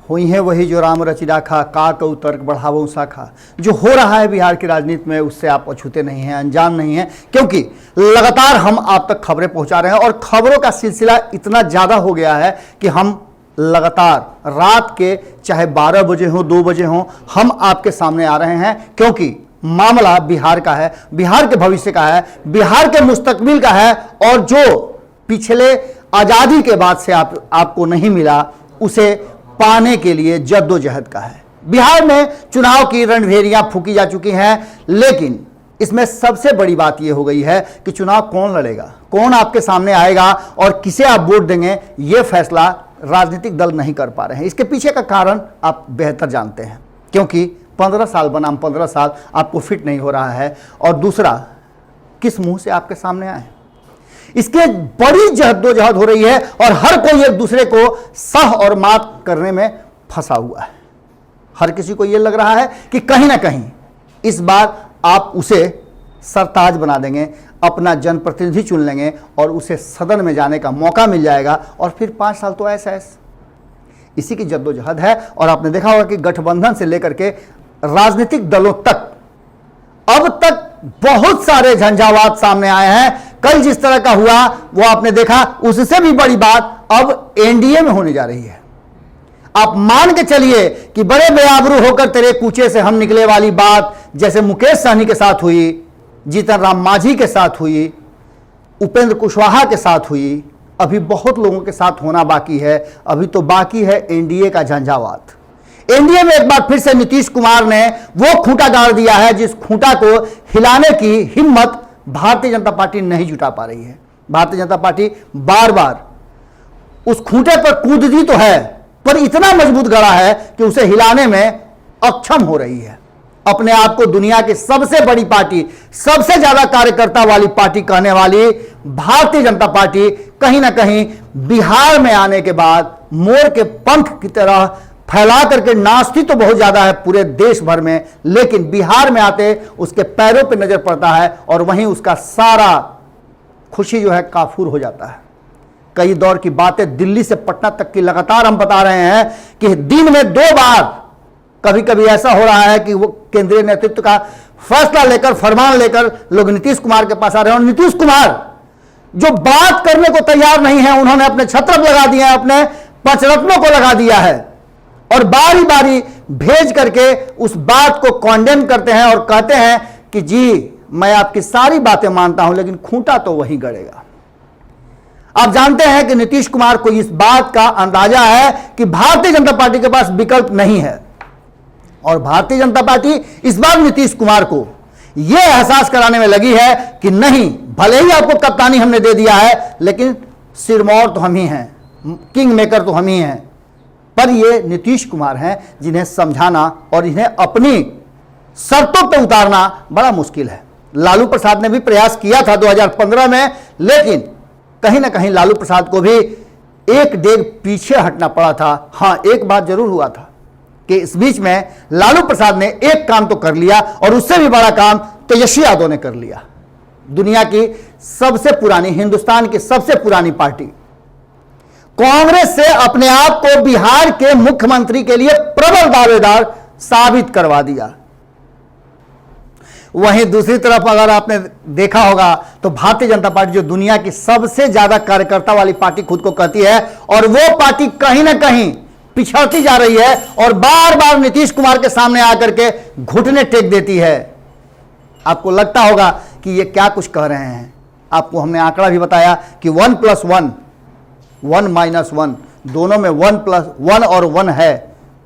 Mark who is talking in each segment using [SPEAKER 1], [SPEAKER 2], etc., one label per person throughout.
[SPEAKER 1] हुई है वही जो राम रचि राखा, का कऊ तर्क बढ़ावो शाखा। जो हो रहा है बिहार की राजनीति में उससे आप अछूते नहीं हैं, अनजान नहीं हैं, क्योंकि लगातार हम आप तक खबरें पहुंचा रहे हैं और खबरों का सिलसिला इतना ज़्यादा हो गया है कि हम लगातार रात के चाहे 12 बजे हो 2 बजे हो हम आपके सामने आ रहे हैं, क्योंकि मामला बिहार का है, बिहार के भविष्य का है, बिहार के मुस्तकबिल का है और जो पिछले आज़ादी के बाद से आपको नहीं मिला उसे पाने के लिए जद्दोजहद का है। बिहार में चुनाव की रणभेरियां फूकी जा चुकी हैं, लेकिन इसमें सबसे बड़ी बात यह हो गई है कि चुनाव कौन लड़ेगा, कौन आपके सामने आएगा और किसे आप वोट देंगे, यह फैसला राजनीतिक दल नहीं कर पा रहे हैं। इसके पीछे का कारण आप बेहतर जानते हैं, क्योंकि 15 साल बनाम 15 साल आपको फिट नहीं हो रहा है। और दूसरा, किस मुंह से आपके सामने आए, इसके बड़ी जद्दोजहद हो रही है और हर कोई एक दूसरे को सह और मात करने में फंसा हुआ है। हर किसी को यह लग रहा है कि कहीं ना कहीं इस बार आप उसे सरताज बना देंगे, अपना जनप्रतिनिधि चुन लेंगे और उसे सदन में जाने का मौका मिल जाएगा और फिर 5 साल तो ऐसा इसी की जद्दोजहद है। और आपने देखा होगा कि गठबंधन से लेकर के राजनीतिक दलों तक अब तक बहुत सारे झंझावात सामने आए हैं। कल जिस तरह का हुआ वो आपने देखा, उससे भी बड़ी बात अब एनडीए में होने जा रही है। आप मान के चलिए कि बड़े बेआबरू होकर तेरे कूचे से हम निकले वाली बात जैसे मुकेश सहनी के साथ हुई, जीतन राम मांझी के साथ हुई, उपेंद्र कुशवाहा के साथ हुई, अभी बहुत लोगों के साथ होना बाकी है। अभी तो बाकी है एनडीए का झंझावात। एनडीए में एक बार फिर से नीतीश कुमार ने वो खूंटा गाड़ दिया है जिस खूंटा को हिलाने की हिम्मत भारतीय जनता पार्टी नहीं जुटा पा रही है। भारतीय जनता पार्टी बार बार उस खूंटे पर कूदती तो है, पर इतना मजबूत गड़ा है कि उसे हिलाने में अक्षम हो रही है। अपने आप को दुनिया की सबसे बड़ी पार्टी, सबसे ज्यादा कार्यकर्ता वाली पार्टी कहने वाली भारतीय जनता पार्टी कहीं ना कहीं बिहार में आने के बाद मोर के पंख की तरह फैला करके नाचती तो बहुत ज्यादा है पूरे देश भर में, लेकिन बिहार में आते उसके पैरों पे नजर पड़ता है और वहीं उसका सारा खुशी जो है काफूर हो जाता है। कई दौर की बातें दिल्ली से पटना तक की लगातार हम बता रहे हैं कि दिन में 2 बार कभी कभी ऐसा हो रहा है कि वो केंद्रीय नेतृत्व का फैसला लेकर, फरमान लेकर लोग नीतीश कुमार के पास आ रहे हैं और नीतीश कुमार जो बात करने को तैयार नहीं है, उन्होंने अपने छत्र लगा दिए हैं, अपने पंचरत्नों को लगा दिया है और बारी बारी भेज करके उस बात को कॉन्डेम करते हैं और कहते हैं कि जी मैं आपकी सारी बातें मानता हूं, लेकिन खूंटा तो वही गड़ेगा। आप जानते हैं कि नीतीश कुमार को इस बात का अंदाजा है कि भारतीय जनता पार्टी के पास विकल्प नहीं है और भारतीय जनता पार्टी इस बार नीतीश कुमार को यह एहसास कराने में लगी है कि नहीं, भले ही आपको कप्तानी हमने दे दिया है, लेकिन सिरमौर तो हम ही हैं, किंग मेकर तो हम ही हैं। पर ये नीतीश कुमार हैं जिन्हें समझाना और इन्हें अपनी शर्तों पर उतारना बड़ा मुश्किल है। लालू प्रसाद ने भी प्रयास किया था 2015 में, लेकिन कहीं ना कहीं लालू प्रसाद को भी एक डेग पीछे हटना पड़ा था। हां, एक बात जरूर हुआ था कि इस बीच में लालू प्रसाद ने एक काम तो कर लिया और उससे भी बड़ा काम तेजस्वी यादव ने कर लिया। दुनिया की सबसे पुरानी, हिंदुस्तान की सबसे पुरानी पार्टी कांग्रेस से अपने आप को बिहार के मुख्यमंत्री के लिए प्रबल दावेदार साबित करवा दिया। वहीं दूसरी तरफ अगर आपने देखा होगा तो भारतीय जनता पार्टी जो दुनिया की सबसे ज्यादा कार्यकर्ता वाली पार्टी खुद को कहती है, और वो पार्टी कहीं ना कहीं पिछड़ती जा रही है और बार बार नीतीश कुमार के सामने आकर के घुटने टेक देती है। आपको लगता होगा कि ये क्या कुछ कह रहे हैं। आपको हमने आंकड़ा भी बताया कि 1 + 1 1 - 1 दोनों में 1 और 1 है,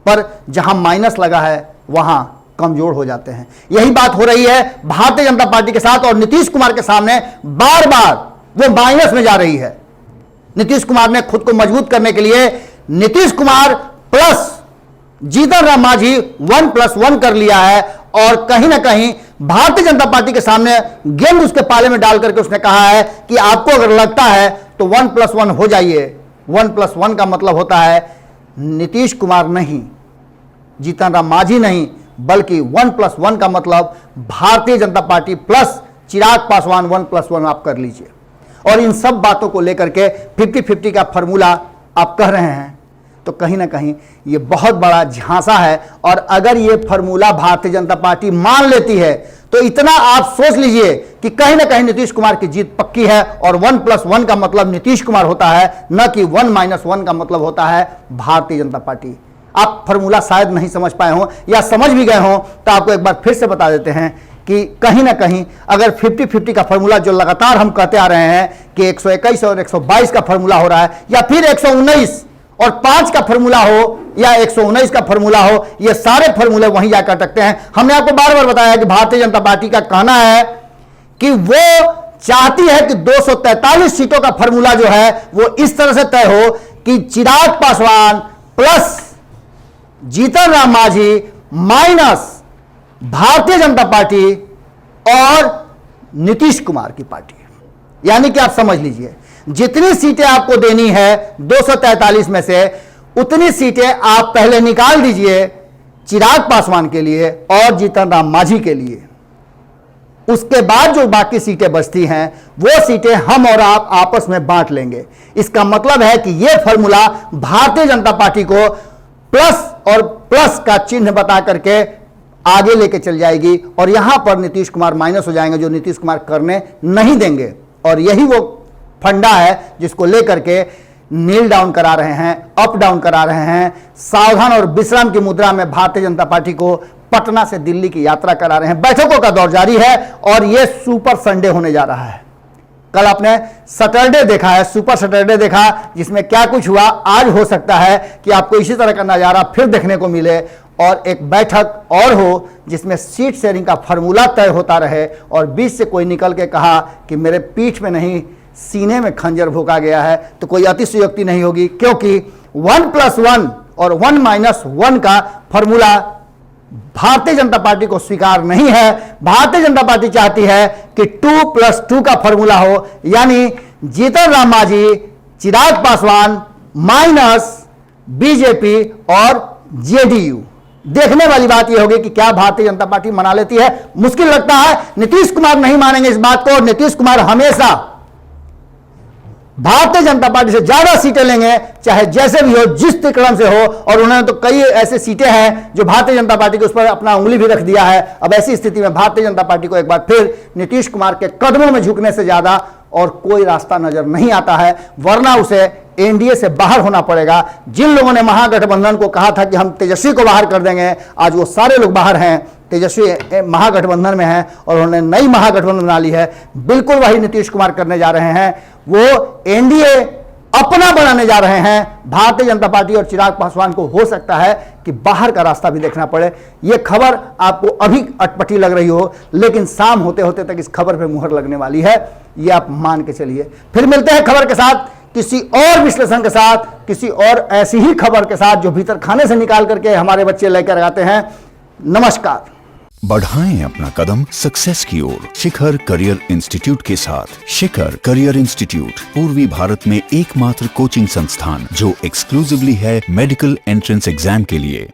[SPEAKER 1] पर जहां माइनस लगा है वहां कमजोर हो जाते हैं। यही बात हो रही है भारतीय जनता पार्टी के साथ और नीतीश कुमार के सामने बार बार वो माइनस में जा रही है। नीतीश कुमार ने खुद को मजबूत करने के लिए नीतीश कुमार प्लस जीतन राम मांझी 1 + 1 कर लिया है और कहीं ना कहीं भारतीय जनता पार्टी के सामने गेंद उसके पाले में डाल करके उसने कहा है कि आपको अगर लगता है तो 1 + 1 हो जाइए। 1 + 1 का मतलब होता है नीतीश कुमार नहीं, जीतन राम मांझी नहीं, बल्कि 1 + 1 का मतलब भारतीय जनता पार्टी प्लस चिराग पासवान 1 + 1 आप कर लीजिए। और इन सब बातों को लेकर के 50-50 का फॉर्मूला आप कह रहे हैं, तो कहीं ना कहीं ये बहुत बड़ा झांसा है। और अगर ये फॉर्मूला भारतीय जनता पार्टी मान लेती है तो इतना आप सोच लीजिए कि कहीं ना कहीं नीतीश कुमार की जीत पक्की है। और 1+1 का मतलब नीतीश कुमार होता है, न कि 1-1 का मतलब होता है भारतीय जनता पार्टी। आप फॉर्मूला शायद नहीं समझ पाए हों या समझ भी गए हों, तो आपको एक बार फिर से बता देते हैं कि कहीं ना कहीं अगर 50-50 का फॉर्मूला जो लगातार हम कहते आ रहे हैं कि 121 और 122 का फॉर्मूला हो रहा है, या फिर 119 और 5 का फॉर्मूला हो या 119 का फॉर्मूला हो, ये सारे फॉर्मूले वहीं जाकर अटकते हैं। हमने आपको बार बार बताया कि भारतीय जनता पार्टी का कहना है कि वो चाहती है कि 243 सीटों का फॉर्मूला जो है वो इस तरह से तय हो कि Chirag Paswan plus Jitan Ram Manjhi minus Bharatiya Janata party और नीतीश कुमार की पार्टी। यानी कि आप समझ लीजिए जितनी सीटें आपको देनी है 243 में से उतनी सीटें आप पहले निकाल दीजिए चिराग पासवान के लिए और जीतन राम मांझी के लिए। उसके बाद जो बाकी सीटें बचती हैं वो सीटें हम और आप आपस में बांट लेंगे। इसका मतलब है कि यह फॉर्मूला भारतीय जनता पार्टी को प्लस और प्लस का चिन्ह बता करके आगे लेके चल जाएगी और यहां पर नीतीश कुमार माइनस हो जाएंगे, जो नीतीश कुमार करने नहीं देंगे। और यही वो फंडा है जिसको लेकर के नील डाउन करा रहे हैं, अप डाउन करा रहे हैं, सावधान और विश्राम की मुद्रा में भारतीय जनता पार्टी को पटना से दिल्ली की यात्रा करा रहे हैं। बैठकों का दौर जारी है और यह सुपर संडे होने जा रहा है। कल आपने सैटरडे देखा है, सुपर सैटरडे देखा, जिसमें क्या कुछ हुआ। आज हो सकता है कि आपको इसी तरह का नजारा फिर देखने को मिले और एक बैठक और हो जिसमें सीट शेयरिंग का फॉर्मूला तय होता रहे और बीच से कोई निकल के कहा कि मेरे पीठ में नहीं सीने में खंजर भोंका गया है, तो कोई अतिशयोक्ति नहीं होगी, क्योंकि 1+1 और 1-1 का फॉर्मूला भारतीय जनता पार्टी को स्वीकार नहीं है। भारतीय जनता पार्टी चाहती है कि 2+2 का फॉर्मूला हो, यानी जीतन राम मांझी, चिराग पासवान माइनस बीजेपी और जेडीयू। देखने वाली बात यह होगी कि क्या भारतीय जनता पार्टी मना लेती है। मुश्किल लगता है, नीतीश कुमार नहीं मानेंगे इस बात को। नीतीश कुमार हमेशा भारतीय जनता पार्टी से ज्यादा सीटें लेंगे, चाहे जैसे भी हो, जिस क्रम से हो। और उन्होंने तो कई ऐसे सीटें हैं जो भारतीय जनता पार्टी के उस पर अपना उंगली भी रख दिया है। अब ऐसी स्थिति में भारतीय जनता पार्टी को एक बार फिर नीतीश कुमार के कदमों में झुकने से ज्यादा और कोई रास्ता नजर नहीं आता है, वरना उसे एनडीए से बाहर होना पड़ेगा। जिन लोगों ने महागठबंधन को कहा था कि हम तेजस्वी को बाहर कर देंगे, आज वो सारे लोग बाहर हैं, तेजस्वी महागठबंधन में हैं और उन्होंने नई महागठबंधन बना ली है। बिल्कुल वही नीतीश कुमार करने जा रहे हैं, वो एनडीए अपना बनाने जा रहे हैं। भारतीय जनता पार्टी और चिराग पासवान को हो सकता है कि बाहर का रास्ता भी देखना पड़े। यह खबर आपको अभी अटपटी लग रही हो, लेकिन शाम होते होते तक इस खबर पे मुहर लगने वाली है, यह आप मान के चलिए। फिर मिलते हैं खबर के साथ, किसी और विश्लेषण के साथ, किसी और ऐसी ही खबर के साथ जो भीतर खाने से निकाल करके हमारे बच्चे लेकर आते हैं। नमस्कार।
[SPEAKER 2] बढ़ाएं अपना कदम सक्सेस की ओर शिखर करियर इंस्टीट्यूट के साथ। शिखर करियर इंस्टीट्यूट पूर्वी भारत में एकमात्र कोचिंग संस्थान जो एक्सक्लूसिवली है मेडिकल एंट्रेंस एग्जाम के लिए।